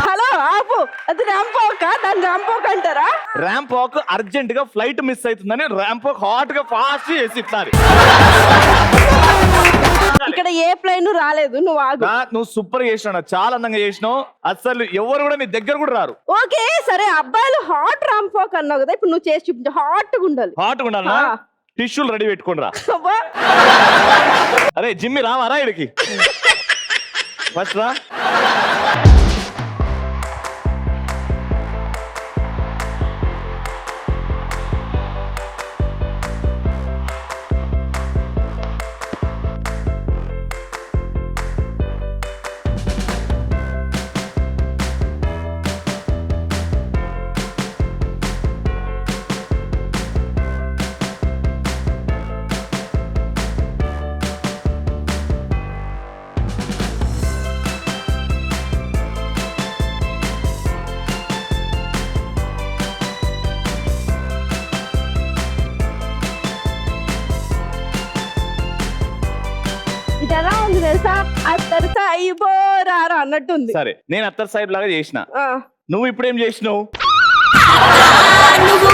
Hello ఆపు, అది ramp walk, దాన్ని ర్యాంప్ వాక్ అంటారా? ర్యాంప్ వాక్ అర్జెంట్ గా ఫ్లైట్ మిస్ అవుతుందని ర్యాంప్ వాక్ హాట్ గా ఫాస్ట్ చేసి ఇస్తారు. ఇక్కడ ఏ ప్లేన్ రాలేదు, నువ్వు ఆగు. నువ్వు సూపర్ చేసినావు, చాలా అందంగా చేసినావు. అసలు ఎవరు కూడా నీ దగ్గర కూడా రారు. ఓకే సరే, అబ్బాయిలు హాట్ ర్యాంప్ వాక్ అన్నావు కదా, ఇప్పుడు నువ్వు చేసి చూపించు. హాట్ గా ఉండాలి. హాట్ గా ఉండాలనా? టిష్యూలు రెడీ పెట్టుకోండి రా. అబ్బా. అరే జిమ్మి రావారా ఇడికి ఫస్ట్ రా. ఇది ఎలా ఉంది తెలుసా, అత్తరు సాయి బోరారా అన్నట్టుంది. సరే నేను అత్తర్ సాహిబ్ లాగా చేసిన, నువ్వు ఇప్పుడు ఏం చేసినావు? నువ్వు